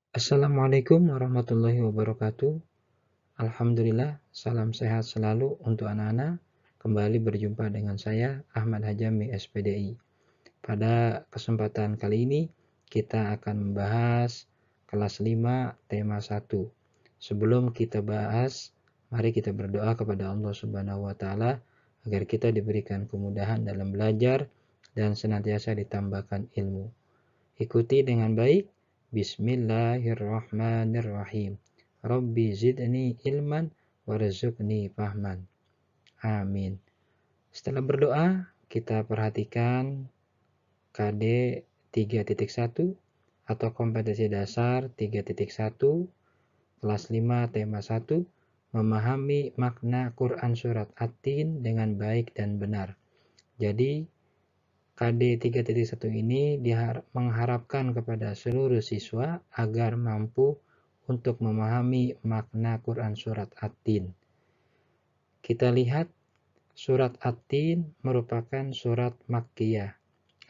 Assalamualaikum warahmatullahi wabarakatuh. Alhamdulillah, salam sehat selalu untuk anak-anak. Kembali berjumpa dengan saya, Ahmad Hajami, SPDI. Pada kesempatan kali ini, kita akan membahas kelas 5, tema 1. Sebelum kita bahas, mari kita berdoa kepada Allah Subhanahu wa Ta'ala agar kita diberikan kemudahan dalam belajar dan senantiasa ditambahkan ilmu. Ikuti dengan baik. Bismillahirrahmanirrahim. Rabbi zidni ilman warzuqni fahman. Amin. Setelah berdoa, kita perhatikan KD 3.1 atau kompetensi dasar 3.1 kelas 5 tema 1, memahami makna Quran surat At-Tin dengan baik dan benar. Jadi KD 3.1 ini mengharapkan kepada seluruh siswa agar mampu untuk memahami makna Quran surat At-Tin. Kita lihat surat At-Tin merupakan surat Makkiyah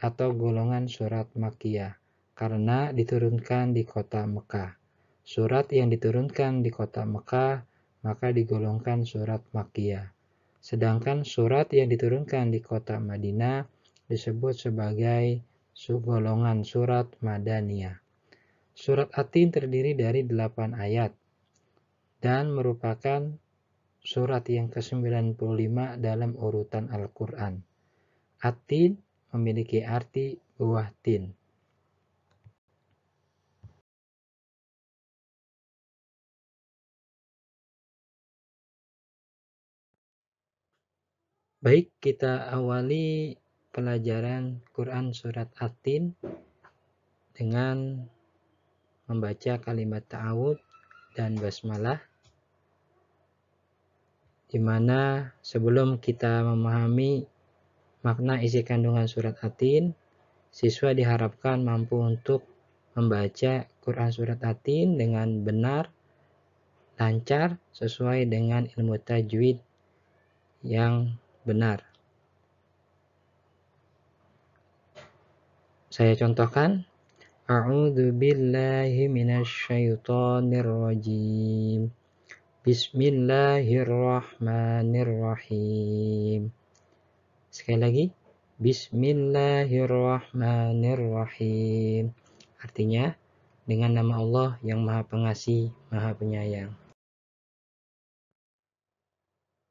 atau golongan surat Makkiyah karena diturunkan di kota Mekah. Surat yang diturunkan di kota Mekah maka digolongkan surat Makkiyah. Sedangkan surat yang diturunkan di kota Madinah disebut sebagai golongan surat Madaniyah. Surat At-Tin terdiri dari 8 ayat dan merupakan surat yang ke-95 dalam urutan Al-Quran. At-Tin memiliki arti buah tin. Baik, kita awali pelajaran Quran surat At-Tin dengan membaca kalimat ta'awud dan basmalah, di mana sebelum kita memahami makna isi kandungan surat At-Tin, siswa diharapkan mampu untuk membaca Quran surat At-Tin dengan benar, lancar, sesuai dengan ilmu tajwid yang benar. Saya contohkan. A'udzu billahi minasyaitonir rajim. Bismillahirrahmanirrahim. Sekali lagi. Bismillahirrahmanirrahim. Artinya, dengan nama Allah yang Maha Pengasih, Maha Penyayang.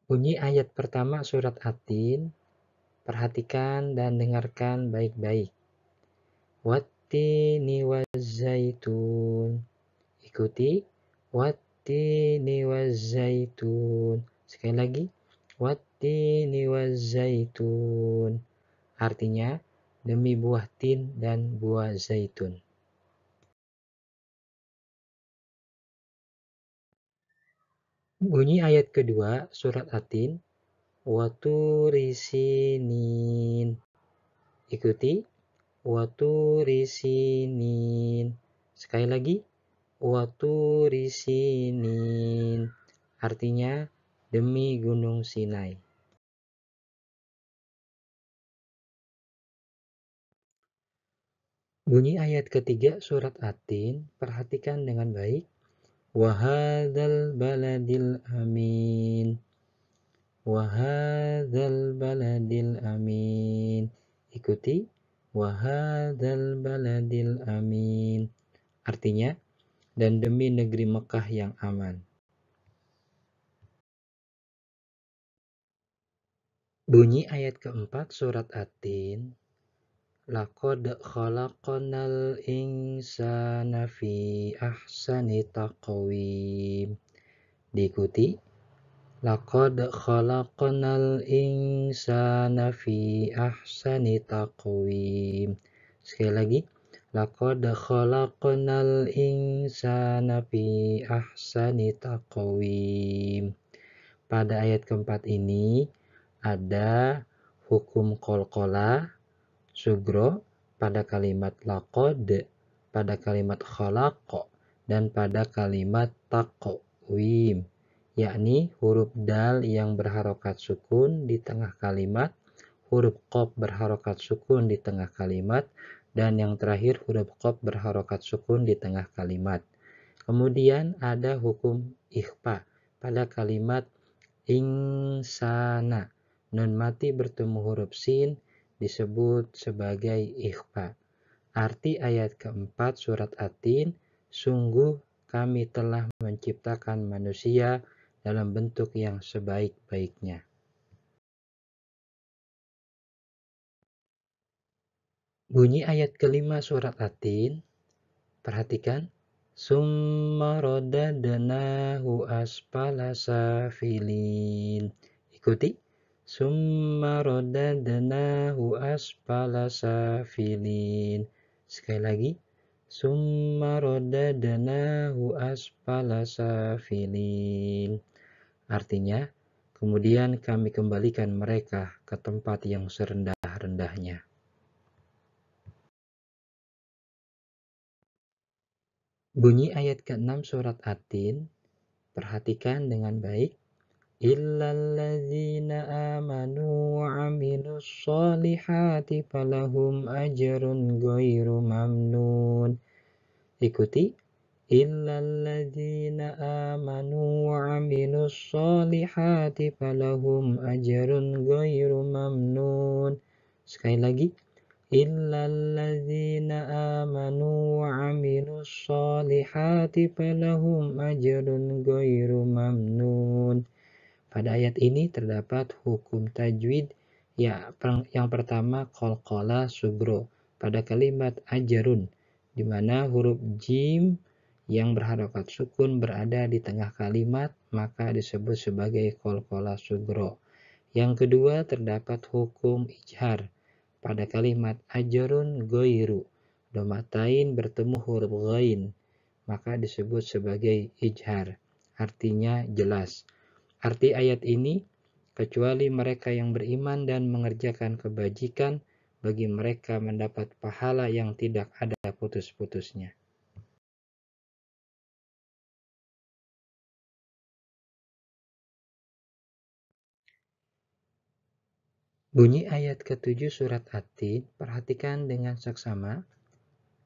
Bunyi ayat pertama surat At-Tin, perhatikan dan dengarkan baik-baik. Wattini wazzaitun. Ikuti. Wattini wazzaitun. Sekali lagi. Wattini wazzaitun. Artinya, demi buah tin dan buah zaitun. Bunyi ayat kedua surat At-Tin. Waturi sinin. Ikuti. Waturi sinin. Sekali lagi. Waturi sinin. Artinya demi gunung Sinai. Bunyi ayat ketiga surat At-Tin, perhatikan dengan baik. Wahadzal baladil amin. Wahadzal baladil amin. Ikuti. Wahadzal baladil amin. Artinya, dan demi negeri Mekah yang aman. Bunyi ayat keempat surat At-Tin. Laqad khalaqnal insana fi ahsani taqwim. Diikuti. Laqad khalaqnal insana fi ahsani taqwim. Sekali lagi. Laqad khalaqnal insana fi ahsani taqwim. Pada ayat keempat ini ada hukum qalqalah sugro pada kalimat laqad, pada kalimat khalaqa, dan pada kalimat taqwim, yakni huruf dal yang berharokat sukun di tengah kalimat, huruf qaf berharokat sukun di tengah kalimat, dan yang terakhir huruf qaf berharokat sukun di tengah kalimat. Kemudian ada hukum ikhfa pada kalimat insana. Nun mati bertemu huruf sin disebut sebagai ikhfa. Arti ayat keempat surat At-Tin, sungguh kami telah menciptakan manusia dalam bentuk yang sebaik-baiknya. Bunyi ayat kelima surat At-Tin, perhatikan. Summa radadnahu asfala safilin. Ikuti. Summa radadnahu asfala safilin. Sekali lagi. Summa radadnahu asfala safilin. Artinya, kemudian kami kembalikan mereka ke tempat yang serendah-rendahnya. Bunyi ayat ke-6 surat At-Tin, perhatikan dengan baik. Illalladzina amanu wa amilus solihati falahum ajrun ghairu mamnun. Ikuti. Illalladzina amanu wa amilus solihati falahum ajrun ghairu mamnun. Sekali lagi. Illalladzina amanu wa amilus solihati falahum ajrun ghairu mamnun. Pada ayat ini terdapat hukum tajwid ya, yang pertama qalqalah sugro pada kalimat ajrun, di mana huruf jim yang berharokat sukun berada di tengah kalimat, maka disebut sebagai qalqalah sugro. Yang kedua terdapat hukum ijhar pada kalimat ajrun ghairu, domatain bertemu huruf ghain, maka disebut sebagai ijhar, artinya jelas. Arti ayat ini, kecuali mereka yang beriman dan mengerjakan kebajikan, bagi mereka mendapat pahala yang tidak ada putus-putusnya. Bunyi ayat ke-7 surat At-Tin, perhatikan dengan saksama.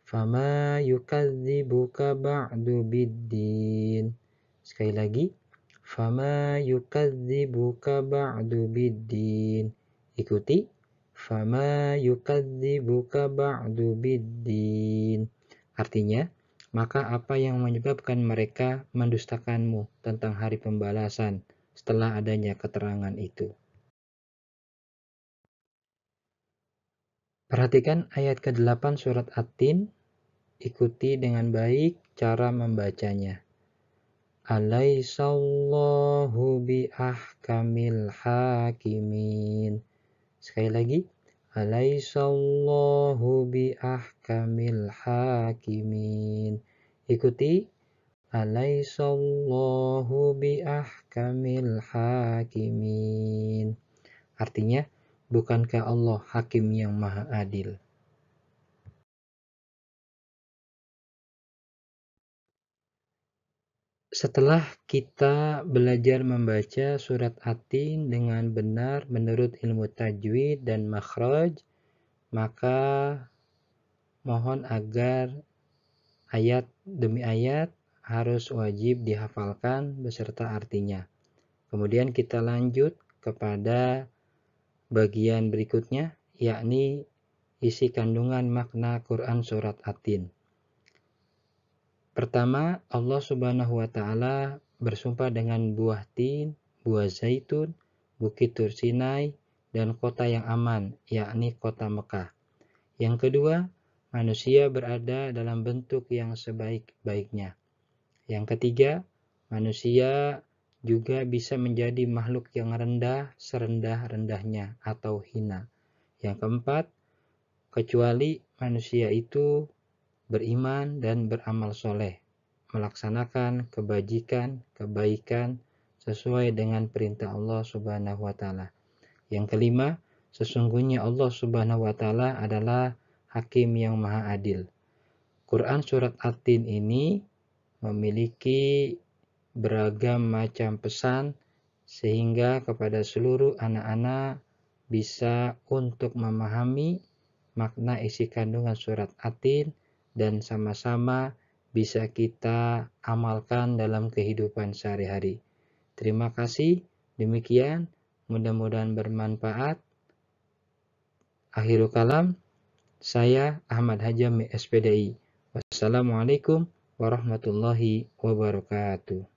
Fama yukadzibuka ba'du biddin. Sekali lagi. Fama yukadzibuka ba'du biddin. Ikuti. Fama yukadzibuka ba'du biddin. Artinya, maka apa yang menyebabkan mereka mendustakanmu tentang hari pembalasan setelah adanya keterangan itu. Perhatikan ayat ke-8 surat At-Tin, ikuti dengan baik cara membacanya. Alaisallahu bi ahkamil hakimin. Sekali lagi. Alaisallahu bi ahkamil hakimin. Ikuti. Alaisallahu bi ahkamil hakimin. Artinya, bukankah Allah hakim yang maha adil? Setelah kita belajar membaca surat At-Tin dengan benar menurut ilmu tajwid dan makhraj, maka mohon agar ayat demi ayat harus wajib dihafalkan beserta artinya. Kemudian kita lanjut kepada bagian berikutnya, yakni isi kandungan makna Quran surat At-Tin. Pertama, Allah Subhanahu wa Ta'ala bersumpah dengan buah tin, buah zaitun, bukit Tur Sinai, dan kota yang aman, yakni kota Mekah. Yang kedua, manusia berada dalam bentuk yang sebaik-baiknya. Yang ketiga, manusia juga bisa menjadi makhluk yang rendah, serendah-rendahnya atau hina. Yang keempat, kecuali manusia itu beriman dan beramal soleh, melaksanakan kebajikan, kebaikan sesuai dengan perintah Allah Subhanahu wa Ta'ala. Yang kelima, sesungguhnya Allah Subhanahu wa Ta'ala adalah Hakim yang Maha Adil. Quran surat At-Tin ini memiliki beragam macam pesan sehingga kepada seluruh anak-anak bisa untuk memahami makna isi kandungan surat At-Tin dan sama-sama bisa kita amalkan dalam kehidupan sehari-hari. Terima kasih. Demikian, mudah-mudahan bermanfaat. Akhirul kalam, saya Ahmad Hajami SPDI. Wassalamualaikum warahmatullahi wabarakatuh.